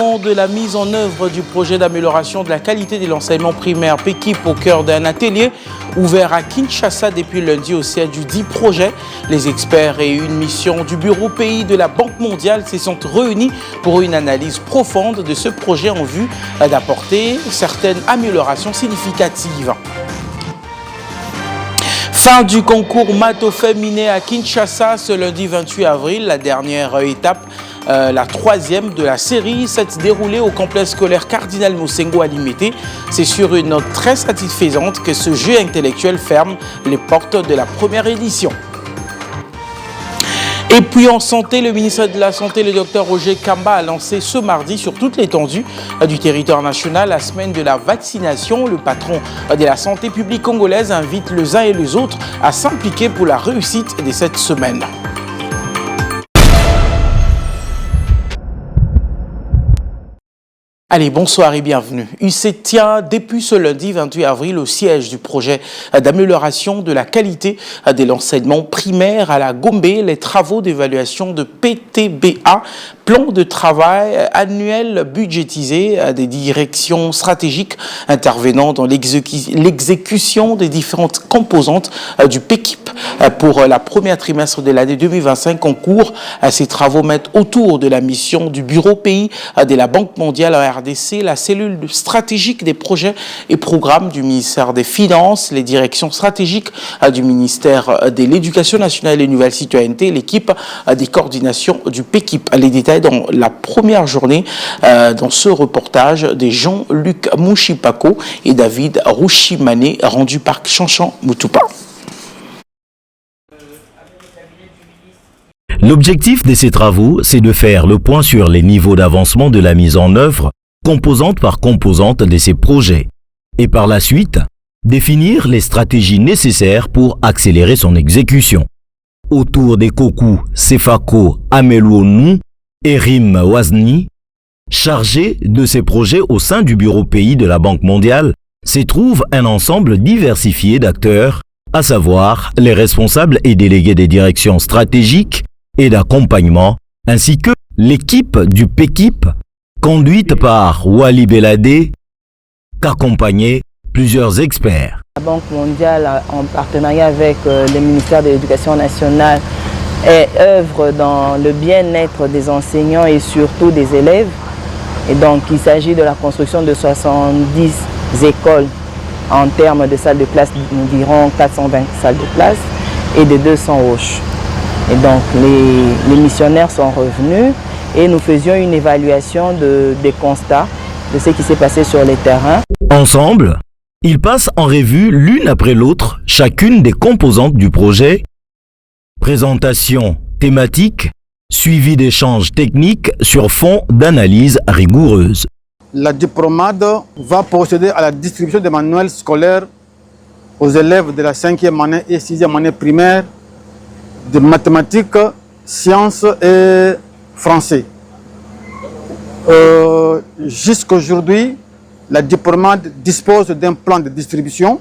De la mise en œuvre du projet d'amélioration de la qualité de l'enseignement primaire PEKIP au cœur d'un atelier ouvert à Kinshasa depuis lundi au siège du dit projet. Les experts et une mission du Bureau pays de la Banque mondiale se sont réunis pour une analyse profonde de ce projet en vue d'apporter certaines améliorations significatives. Fin du concours maths féminin à Kinshasa ce lundi 28 avril, la dernière étape. La troisième de la série s'est déroulée au complexe scolaire Cardinal Mosengo à Limete. C'est sur une note très satisfaisante que ce jeu intellectuel ferme les portes de la première édition. Et puis en santé, le ministre de la Santé, le Dr Roger Kamba, a lancé ce mardi sur toute l'étendue du territoire national la semaine de la vaccination. Le patron de la santé publique congolaise invite les uns et les autres à s'impliquer pour la réussite de cette semaine. Allez, bonsoir et bienvenue. Il se tient depuis ce lundi 28 avril au siège du projet d'amélioration de la qualité de l'enseignement primaire à la Gombe, les travaux d'évaluation de PTBA, plan de travail annuel budgétisé des directions stratégiques intervenant dans l'exécution des différentes composantes du PEKIP pour la première trimestre de l'année 2025 en cours. Ces travaux mettent autour de la mission du Bureau pays de la Banque mondiale en RDC, la cellule stratégique des projets et programmes du ministère des Finances, les directions stratégiques du ministère de l'Éducation nationale et Nouvelle Citoyenneté, l'équipe des coordinations du PEKIP. Les détails dans la première journée dans ce reportage de Jean-Luc Mouchipako et David Rouchimane, rendu par Chanchan Moutoupa. L'objectif de ces travaux, c'est de faire le point sur les niveaux d'avancement de la mise en œuvre, composante par composante de ces projets, et par la suite, définir les stratégies nécessaires pour accélérer son exécution. Autour des Koku, Sefako, Amelounou et Rim Wazni, chargés de ces projets au sein du Bureau pays de la Banque mondiale, se trouve un ensemble diversifié d'acteurs, à savoir les responsables et délégués des directions stratégiques et d'accompagnement, ainsi que l'équipe du PEKIP, conduite par Wali Belade, qu'accompagnaient plusieurs experts. La Banque mondiale, en partenariat avec le ministère de l'Éducation nationale, œuvre dans le bien-être des enseignants et surtout des élèves. Et donc, il s'agit de la construction de 70 écoles en termes de salles de classe, environ 420 salles de classe et de 200 roches. Et donc, les missionnaires sont revenus et nous faisions une évaluation des constats de ce qui s'est passé sur les terrains. Ensemble, ils passent en revue l'une après l'autre chacune des composantes du projet, présentation thématique, suivi d'échanges techniques sur fond d'analyse rigoureuse. La diplomade va procéder à la distribution des manuels scolaires aux élèves de la 5e année et 6e année primaire de mathématiques, sciences et français. Jusqu'aujourd'hui, la diplomade dispose d'un plan de distribution,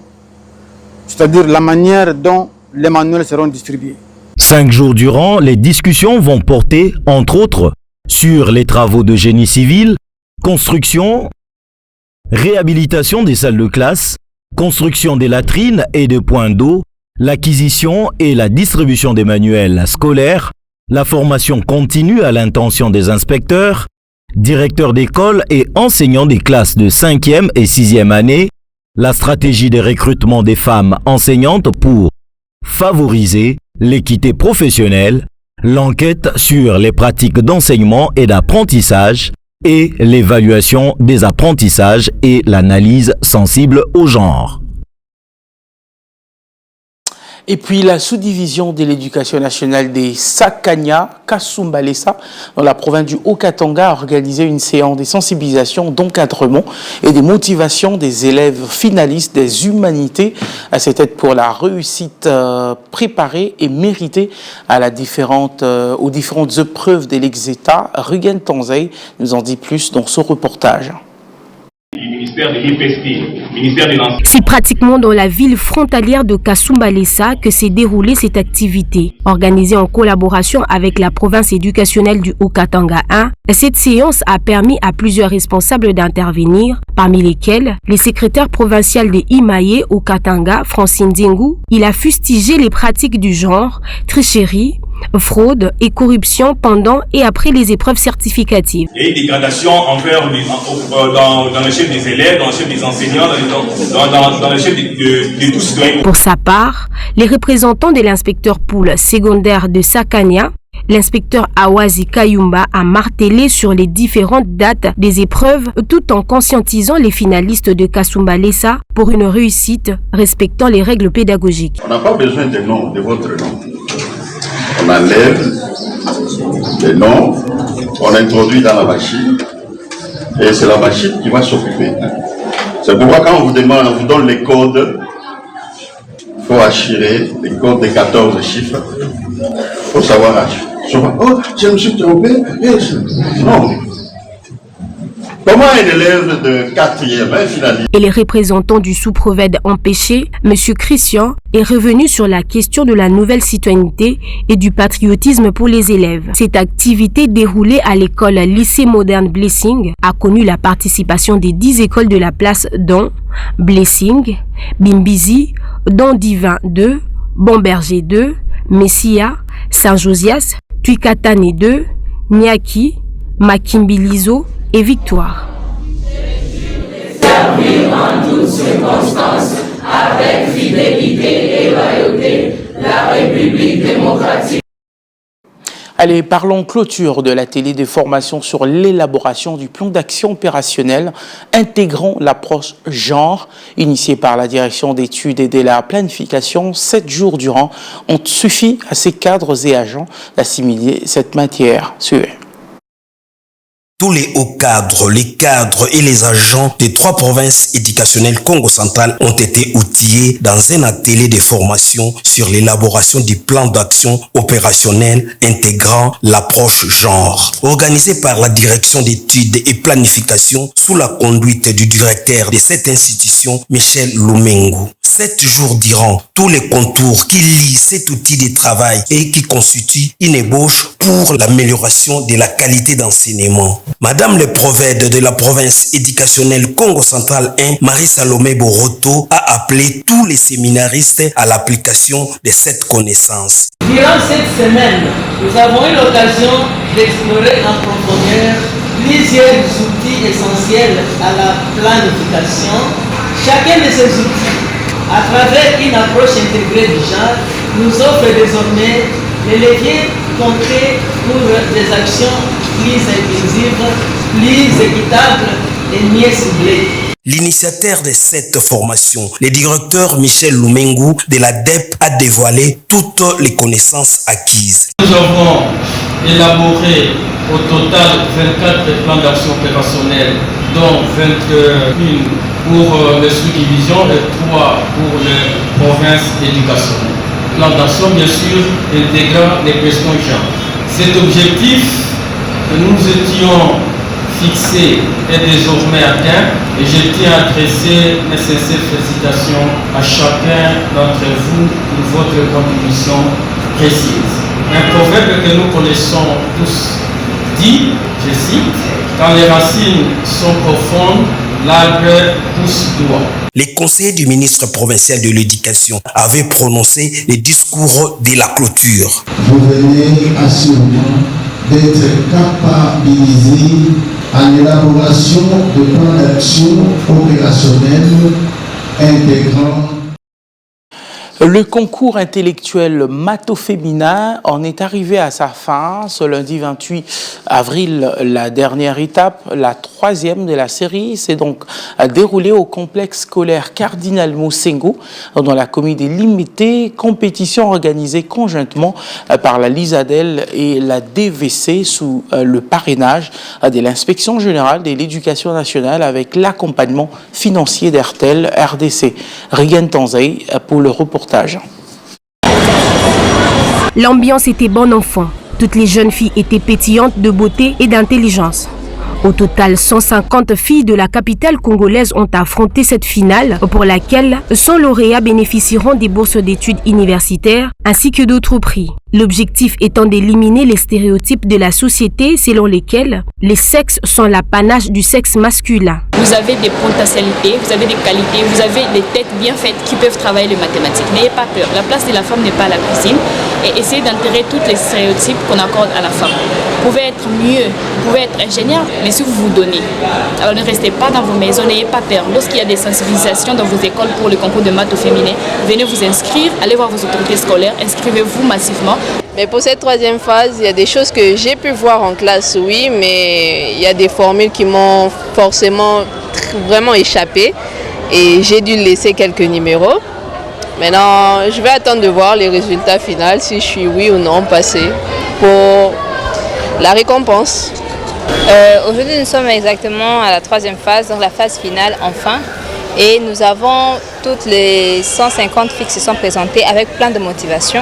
c'est-à-dire la manière dont les manuels seront distribués. 5 jours durant, les discussions vont porter, entre autres, sur les travaux de génie civil, construction, réhabilitation des salles de classe, construction des latrines et de points d'eau, l'acquisition et la distribution des manuels scolaires, la formation continue à l'intention des inspecteurs, directeurs d'école et enseignants des classes de 5e et 6e année, la stratégie de recrutement des femmes enseignantes pour favoriser l'équité professionnelle, l'enquête sur les pratiques d'enseignement et d'apprentissage et l'évaluation des apprentissages et l'analyse sensible au genre. Et puis la sous-division de l'éducation nationale des Sakanya, Kasumbalesa, dans la province du Haut-Katanga, a organisé une séance de sensibilisation, d'encadrement et de motivation des élèves finalistes des humanités. C'était pour la réussite préparée et méritée à aux différentes épreuves de l'exéta. Rugen Tanzei nous en dit plus dans ce reportage. ministère de l'IPST, ministère de l'Enseignement. C'est pratiquement dans la ville frontalière de Kasumbalesa que s'est déroulée cette activité. Organisée en collaboration avec la province éducationnelle du Haut-Katanga 1, cette séance a permis à plusieurs responsables d'intervenir, parmi lesquels les secrétaires provinciales de Imaye au Katanga, Francine Dingu. Il a fustigé les pratiques du genre, tricherie, fraude et corruption pendant et après les épreuves certificatives. Et une dégradation envers dans le chef des élèves, dans le chef des enseignants, dans le chef de tous citoyens. Pour sa part, les représentants de l'inspecteur pool secondaire de Sakania, l'inspecteur Awazi Kayumba a martelé sur les différentes dates des épreuves tout en conscientisant les finalistes de Kasumbalesa pour une réussite respectant les règles pédagogiques. On n'a pas besoin de nom, de votre nom. On enlève les noms, on introduit dans la machine et c'est la machine qui va s'occuper. C'est pourquoi quand on vous demande, on vous donne les codes, il faut assurer les codes des 14 chiffres. Il faut savoir assurer. Oh, je me suis trompé. Non. Comment un élève de 4e finaliste? Et les représentants du sous-provède empêché, M. Christian, est revenu sur la question de la nouvelle citoyenneté et du patriotisme pour les élèves. Cette activité déroulée à l'école lycée moderne Blessing a connu la participation des 10 écoles de la place dont Blessing, Bimbizi, Don Divin 2, Bomberger 2, Messia, Saint-Josias, Tuikatane 2, Niaki, Makimbilizo et Victoire. Servir en toutes circonstances, avec fidélité et loyauté, la République démocratique. Allez, parlons clôture de l'atelier de formation sur l'élaboration du plan d'action opérationnel intégrant l'approche genre, initié par la direction d'études et de la planification. 7 jours durant ont suffi à ces cadres et agents d'assimiler cette matière. Suivez. Tous les hauts cadres, les cadres et les agents des 3 provinces éducationnelles Congo central ont été outillés dans un atelier de formation sur l'élaboration du plan d'action opérationnel intégrant l'approche genre. Organisé par la direction d'études et planification sous la conduite du directeur de cette institution, Michel Lumengu. 7 jours durant, tous les contours qui lient cet outil de travail et qui constituent une ébauche pour l'amélioration de la qualité d'enseignement. Madame le prophète de la province éducationnelle Congo central 1, Marie-Salomé Boroto, a appelé tous les séminaristes à l'application de cette connaissance. Durant cette semaine, nous avons eu l'occasion d'explorer en profondeur plusieurs outils essentiels à la planification. Chacun de ces outils, à travers une approche intégrée du genre, nous offre désormais les leviers concrets pour des actions plus inclusives, plus équitables et mieux ciblées. L'initiateur de cette formation, le directeur Michel Lumengu de la DEP, a dévoilé toutes les connaissances acquises. Nous avons élaboré au total 24 plans d'action opérationnels, dont 21 pour les sous-divisions et 3 pour les provinces éducationnelles. Plan d'action, bien sûr, intégrant les questions genre. Cet objectif que nous étions fixé est désormais atteint et je tiens à adresser mes sincères félicitations à chacun d'entre vous pour votre contribution précise. Un proverbe que nous connaissons tous dit, je cite, « Quand les racines sont profondes, l'arbre pousse droit ». Les conseillers du ministre provincial de l'Éducation avaient prononcé les discours de la clôture. Vous venez assurément d'être capabilisé à l'élaboration de plans d'action opérationnels intégrant. Le concours intellectuel Mato-Féminin en est arrivé à sa fin. Ce lundi 28 avril, la dernière étape, la 3e de la série, s'est donc déroulée au complexe scolaire Cardinal Mosengo dans la commune des Limités, compétition organisée conjointement par la LISADEL et la DVC sous le parrainage de l'Inspection générale de l'éducation nationale avec l'accompagnement financier d'Hertel RDC. Rigen Tanzei pour le reportage. L'ambiance était bon enfant. Toutes les jeunes filles étaient pétillantes de beauté et d'intelligence. Au total, 150 filles de la capitale congolaise ont affronté cette finale pour laquelle 100 lauréats bénéficieront des bourses d'études universitaires ainsi que d'autres prix. L'objectif étant d'éliminer les stéréotypes de la société selon lesquels les sexes sont l'apanage du sexe masculin. Vous avez des potentialités, vous avez des qualités, vous avez des têtes bien faites qui peuvent travailler les mathématiques. N'ayez pas peur, la place de la femme n'est pas à la cuisine et essayez d'enterrer tous les stéréotypes qu'on accorde à la femme. Vous pouvez être mieux, vous pouvez être ingénieur, mais si vous vous donnez. Alors ne restez pas dans vos maisons, n'ayez pas peur. Lorsqu'il y a des sensibilisations dans vos écoles pour le concours de maths au féminin, venez vous inscrire, allez voir vos autorités scolaires, inscrivez-vous massivement. Mais pour cette troisième phase, il y a des choses que j'ai pu voir en classe, oui, mais il y a des formules qui m'ont forcément vraiment échappé et j'ai dû laisser quelques numéros. Maintenant, je vais attendre de voir les résultats finaux, si je suis oui ou non passé pour la récompense. Aujourd'hui, nous sommes exactement à la troisième phase, donc la phase finale enfin. Et nous avons toutes les 150 filles qui se sont présentées avec plein de motivation.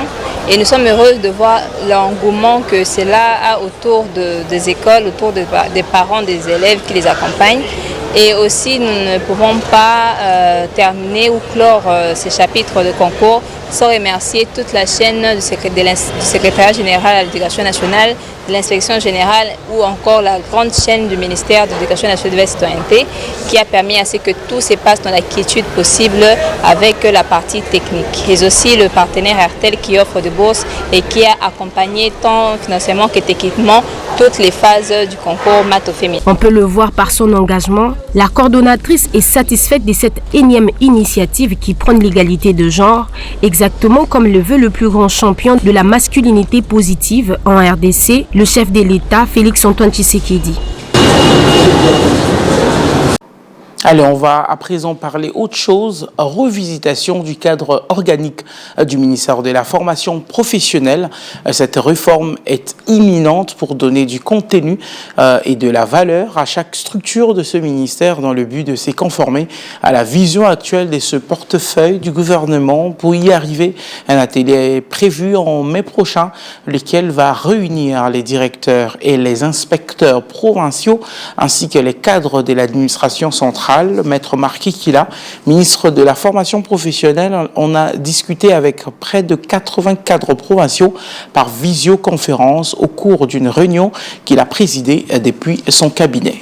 Et nous sommes heureux de voir l'engouement que cela a autour des écoles, autour des parents, des élèves qui les accompagnent. Et aussi, nous ne pouvons pas terminer ou clore ces chapitres de concours sans remercier toute la chaîne du secrétariat général à l'éducation nationale, de l'inspection générale ou encore la grande chaîne du ministère de l'éducation nationale et de la citoyenneté qui a permis à ce que tout se passe dans la quiétude possible avec la partie technique. Et aussi le partenaire RTL qui offre des bourses et qui a accompagné tant financièrement que techniquement toutes les phases du concours maths au féminin. On peut le voir par son engagement, la coordonnatrice est satisfaite de cette énième initiative qui prône l'égalité de genre, exactement comme le veut le plus grand champion de la masculinité positive en RDC, le chef de l'État, Félix-Antoine Tshisekedi. Allez, on va à présent parler autre chose, revisitation du cadre organique du ministère de la formation professionnelle. Cette réforme est imminente pour donner du contenu et de la valeur à chaque structure de ce ministère dans le but de se conformer à la vision actuelle de ce portefeuille du gouvernement. Pour y arriver, un atelier est prévu en mai prochain, lequel va réunir les directeurs et les inspecteurs provinciaux ainsi que les cadres de l'administration centrale. Maître Marquis Kila, ministre de la formation professionnelle, on a discuté avec près de 80 cadres provinciaux par visioconférence au cours d'une réunion qu'il a présidée depuis son cabinet.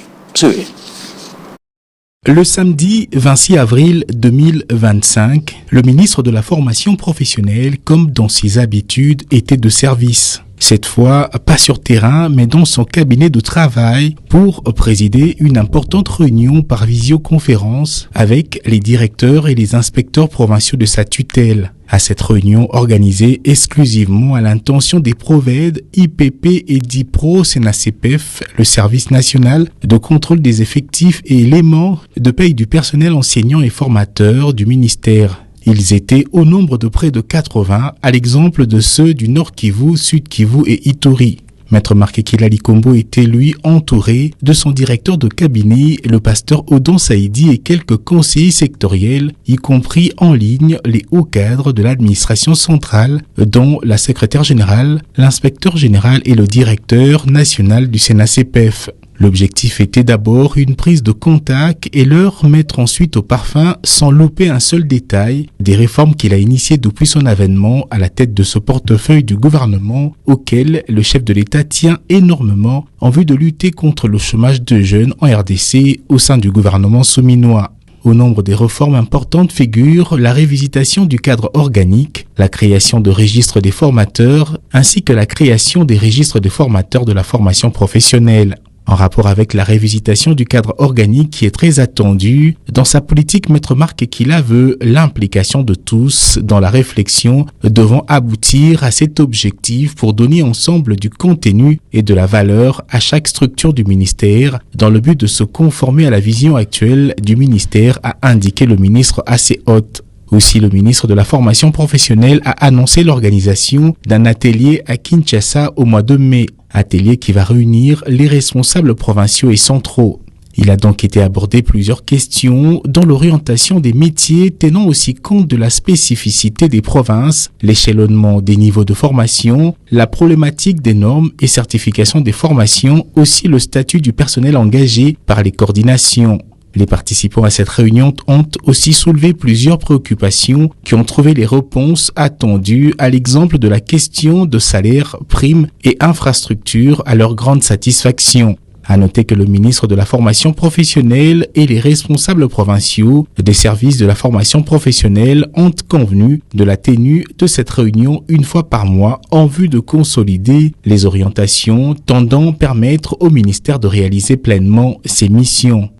Le samedi 26 avril 2025, le ministre de la formation professionnelle, comme dans ses habitudes, était de service. Cette fois, pas sur terrain, mais dans son cabinet de travail pour présider une importante réunion par visioconférence avec les directeurs et les inspecteurs provinciaux de sa tutelle. À cette réunion organisée exclusivement à l'intention des PROVED, IPP et DIPRO SENACPF, le service national de contrôle des effectifs et éléments de paye du personnel enseignant et formateur du ministère. Ils étaient au nombre de près de 80, à l'exemple de ceux du Nord Kivu, Sud Kivu et Ituri. Maître Marquekila Likombo était lui entouré de son directeur de cabinet, le pasteur Odon Saïdi et quelques conseillers sectoriels, y compris en ligne les hauts cadres de l'administration centrale, dont la secrétaire générale, l'inspecteur général et le directeur national du SENACPF. L'objectif était d'abord une prise de contact et leur mettre ensuite au parfum, sans louper un seul détail, des réformes qu'il a initiées depuis son avènement à la tête de ce portefeuille du gouvernement auquel le chef de l'État tient énormément en vue de lutter contre le chômage de jeunes en RDC au sein du gouvernement souminois. Au nombre des réformes importantes figurent la révisitation du cadre organique, la création de registres des formateurs, ainsi que la création des registres des formateurs de la formation professionnelle. En rapport avec la révisitation du cadre organique qui est très attendue, dans sa politique, Maître Marquekila veut l'implication de tous dans la réflexion devant aboutir à cet objectif pour donner ensemble du contenu et de la valeur à chaque structure du ministère dans le but de se conformer à la vision actuelle du ministère, a indiqué le ministre à ses hôtes. Aussi, le ministre de la formation professionnelle a annoncé l'organisation d'un atelier à Kinshasa au mois de mai. Atelier qui va réunir les responsables provinciaux et centraux. Il a donc été abordé plusieurs questions dans l'orientation des métiers tenant aussi compte de la spécificité des provinces, l'échelonnement des niveaux de formation, la problématique des normes et certification des formations, aussi le statut du personnel engagé par les coordinations. Les participants à cette réunion ont aussi soulevé plusieurs préoccupations qui ont trouvé les réponses attendues, à l'exemple de la question de salaire, primes et infrastructures à leur grande satisfaction. À noter que le ministre de la formation professionnelle et les responsables provinciaux des services de la formation professionnelle ont convenu de la tenue de cette réunion une fois par mois en vue de consolider les orientations tendant à permettre au ministère de réaliser pleinement ses missions.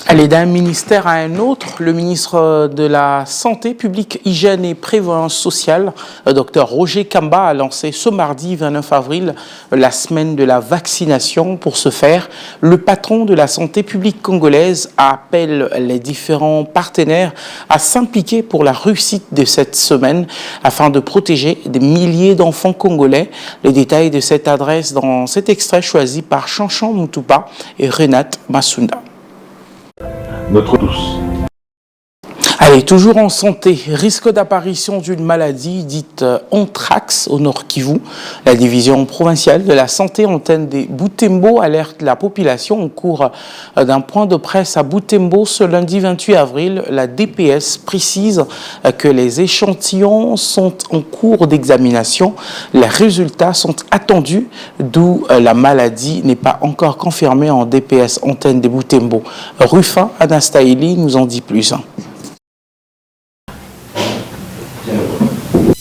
Allez, d'un ministère à un autre, le ministre de la Santé publique, Hygiène et Prévoyance sociale, Dr Roger Kamba, a lancé ce mardi 29 avril la semaine de la vaccination. Pour ce faire, le patron de la santé publique congolaise appelle les différents partenaires à s'impliquer pour la réussite de cette semaine afin de protéger des milliers d'enfants congolais. Les détails de cette adresse dans cet extrait choisi par Chanchan Moutoupa et Renate Masunda. Notre tous. Allez, toujours en santé, risque d'apparition d'une maladie dite anthrax au Nord Kivu. La division provinciale de la santé antenne des Butembo alerte la population au cours d'un point de presse à Butembo ce lundi 28 avril. La DPS précise que les échantillons sont en cours d'examination. Les résultats sont attendus, d'où la maladie n'est pas encore confirmée en DPS antenne des Butembo. Rufin Anastaïli nous en dit plus.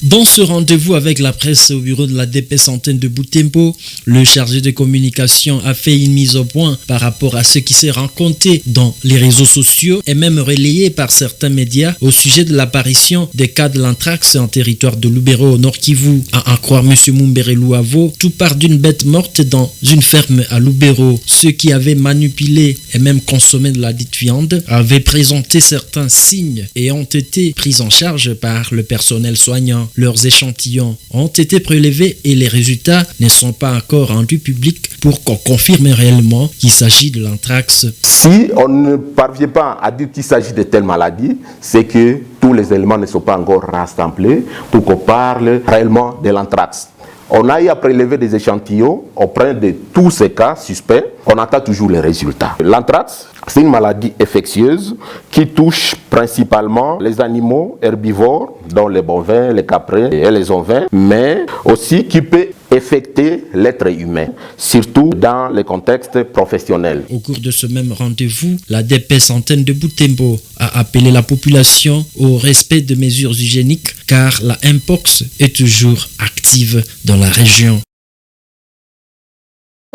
Dans ce rendez-vous avec la presse au bureau de la DPS antenne de Butembo, le chargé de communication a fait une mise au point par rapport à ce qui s'est raconté dans les réseaux sociaux et même relayé par certains médias au sujet de l'apparition des cas de l'anthrax en territoire de Lubero au Nord Kivu. À en croire M. Mumbere Luavo, tout part d'une bête morte dans une ferme à Lubero. Ceux qui avaient manipulé et même consommé de la dite viande avaient présenté certains signes et ont été pris en charge par le personnel soignant. Leurs échantillons ont été prélevés et les résultats ne sont pas encore rendus publics pour qu'on confirme réellement qu'il s'agit de l'anthrax. Si on ne parvient pas à dire qu'il s'agit de telle maladie, c'est que tous les éléments ne sont pas encore rassemblés pour qu'on parle réellement de l'anthrax. On a eu à prélever des échantillons auprès de tous ces cas suspects. On attend toujours les résultats. L'anthrax, c'est une maladie infectieuse qui touche principalement les animaux herbivores, dont les bovins, les caprins et les ovins, mais aussi qui peut affecter l'être humain, surtout dans le contexte professionnel. Au cours de ce même rendez-vous, la DPS antenne de Butembo a appelé la population au respect de mesures hygiéniques car la Mpox est toujours active dans la région.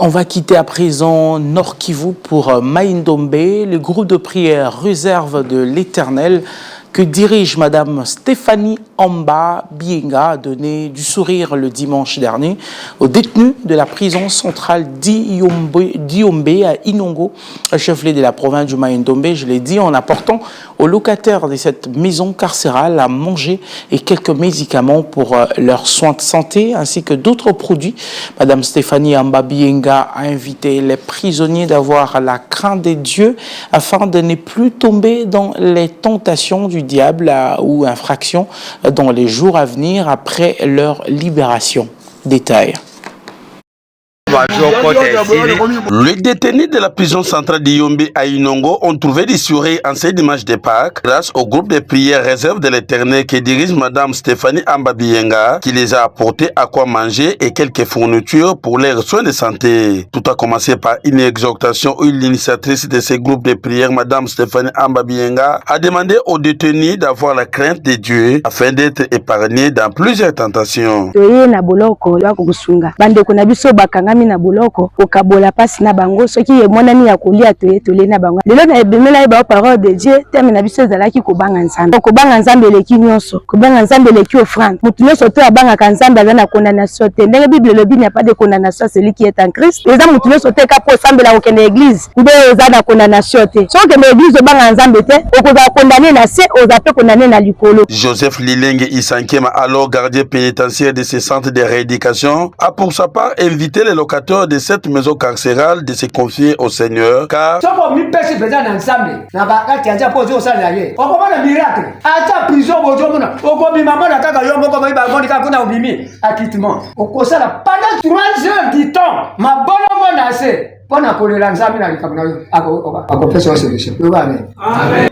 On va quitter à présent Nord Kivu pour Maïndombe, le groupe de prière Réserve de l'Éternel que dirige Madame Stéphanie Amba Bienga a donné du sourire le dimanche dernier aux détenus de la prison centrale d'Iombe à Inongo, chef-lieu de la province du Maïndombe, je l'ai dit, en apportant aux locataires de cette maison carcérale à manger et quelques médicaments pour leurs soins de santé ainsi que d'autres produits. Madame Stéphanie Amba Bienga a invité les prisonniers d'avoir la crainte des dieux afin de ne plus tomber dans les tentations du diable ou infractions dans les jours à venir après leur libération. Détail. Les détenus de la prison centrale d'Iombe à Inongo ont trouvé du sourire en ce dimanche de Pâques grâce au groupe de prières Réserve de l'Éternel que dirige Madame Stéphanie Amba Bienga qui les a apporté à quoi manger et quelques fournitures pour leurs soins de santé. Tout a commencé par une exhortation où l'initiatrice de ce groupe de prières, Madame Stéphanie Amba Bienga, a demandé aux détenus d'avoir la crainte de Dieu afin d'être épargnés dans plusieurs tentations. Na boloko okabola pasi na bango soki emonani ya kolia toyetole na bango lelo na ebemela ba parole de Dieu teme na biso ezalaki kobanga nzambe eleki nyonso kobanga nzambe eleki offrande mutu nyonso to abanga nzambe aza na condamnation te ndenge Bible lobi n'y a pas de condamnation à celui qui est en Christ eza mutu nyonso te ka po sambela okende église nde eza na condamnation te soki na église obanga nzambe te okoza condamné na se oza pe condamné na likolo. Joseph Lilenge Isankema, alors gardien pénitentiaire de ce centre de rééducation, a pour sa part invité les locaux locataires de cette maison carcérale de se confier au Seigneur, car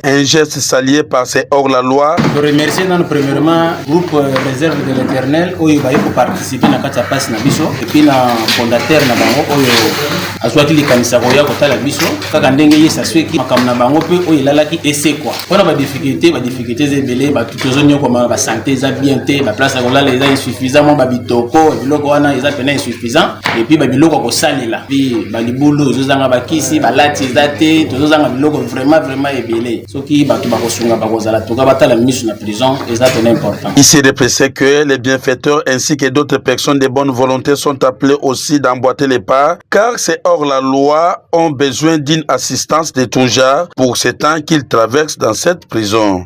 un geste salué par ces hors-la-loi. Je remercie premièrement le groupe Réserve de l'Éternel où il va participer à la passe na biso et puis le fondateur na bango où azwaki likanisa koya kotala biso kaka ndenge ye saswe ki makamna bango pe où il alaki essayer quoi. On a ba difficulté zebele ba tutozonyo comme ba santé za bien té ba place ko la les insuffisamment ba bitoko biloko wana eza pena insuffisant et puis ba biloko ko salela puis ba libulu zozanga ba kisi ba lati zate tozozanga biloko vraiment ebele soki ba to ba kosunga ba kozala to ka batala mise na prison eza pena important. Ici reprécise que les bienfaiteurs ainsi que d'autres personnes de bonne volonté sont appelés aussi d'emboîter les pas car ces hors-la-loi ont besoin d'une assistance de tout genre pour ce temps qu'ils traversent dans cette prison.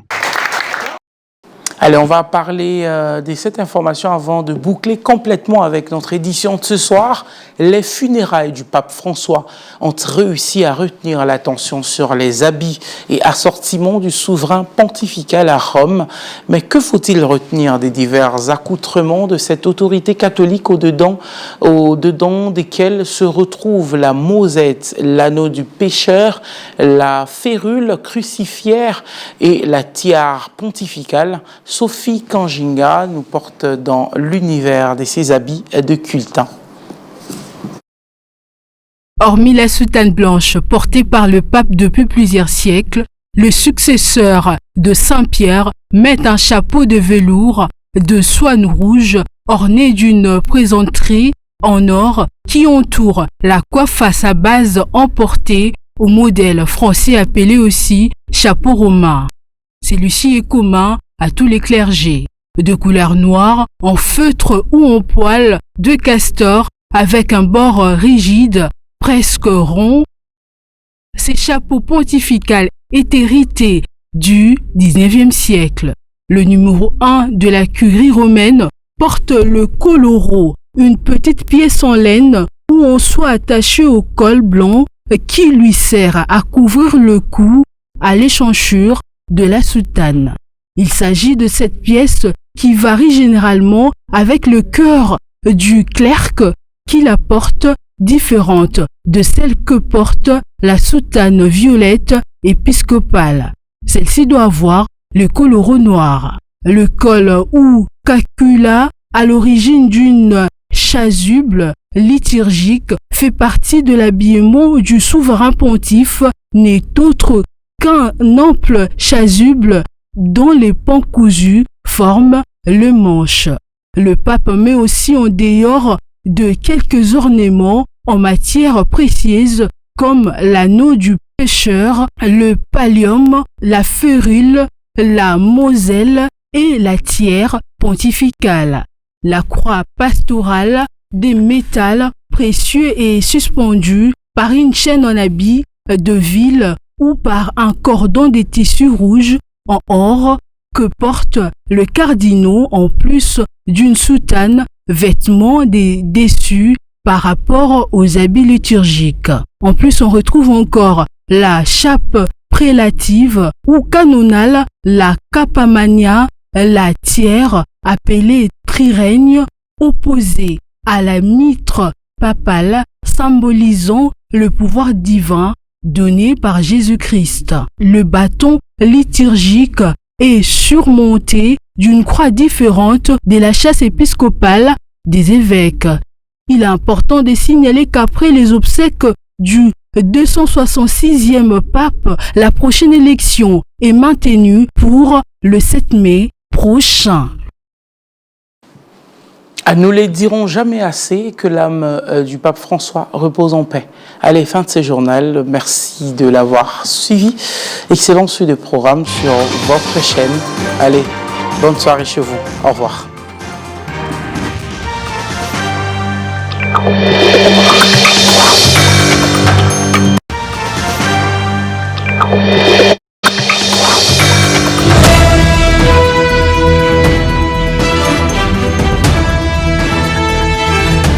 Allez, on va parler de cette information avant de boucler complètement avec notre édition de ce soir. Les funérailles du pape François ont réussi à retenir l'attention sur les habits et assortiments du souverain pontifical à Rome. Mais que faut-il retenir des divers accoutrements de cette autorité catholique au-dedans desquels se retrouvent la mosette, l'anneau du pécheur, la férule crucifière et la tiare pontificale? Sophie Kanjinga nous porte dans l'univers de ces habits de culte. Hormis la soutane blanche portée par le pape depuis plusieurs siècles, le successeur de Saint-Pierre met un chapeau de velours de soie rouge orné d'une présenterie en or qui entoure la coiffe à sa base emportée au modèle français appelé aussi chapeau romain. Celui-ci est commun à tous les clergés, de couleur noire, en feutre ou en poil de castor avec un bord rigide, presque rond. Ces chapeaux pontificaux est hérité du XIXe siècle. Le numéro 1 de la curie romaine porte le coloro, une petite pièce en laine ou en soie attachée au col blanc qui lui sert à couvrir le cou à l'échanchure de la soutane. Il s'agit de cette pièce qui varie généralement avec le cœur du clerc qui la porte, différente de celle que porte la soutane violette épiscopale. Celle-ci doit avoir le coloro noir. Le col ou cacula, à l'origine d'une chasuble liturgique, fait partie de l'habillement du souverain pontife, n'est autre qu'un ample chasuble dont les pans cousus forment le manche. Le pape met aussi en dehors de quelques ornements en matière précieuse comme l'anneau du pécheur, le pallium, la férule, la moselle et la tiare pontificale. La croix pastorale, des métals précieux et suspendus par une chaîne en habit de ville ou par un cordon de tissu rouge en or que porte le cardinal en plus d'une soutane, vêtement déçu par rapport aux habits liturgiques. En plus, on retrouve encore la chape prélative ou canonale, la capamania, la tiare appelée trirègne, opposée à la mitre papale, symbolisant le pouvoir divin donné par Jésus-Christ. Le bâton liturgique est surmonté d'une croix différente de la châsse épiscopale des évêques. Il est important de signaler qu'après les obsèques du 266e pape, la prochaine élection est maintenue pour le 7 mai prochain. Nous ne les dirons jamais assez, que l'âme du pape François repose en paix. Allez, fin de ce journal. Merci de l'avoir suivi. Excellent suite de programme sur votre chaîne. Allez, bonne soirée chez vous. Au revoir.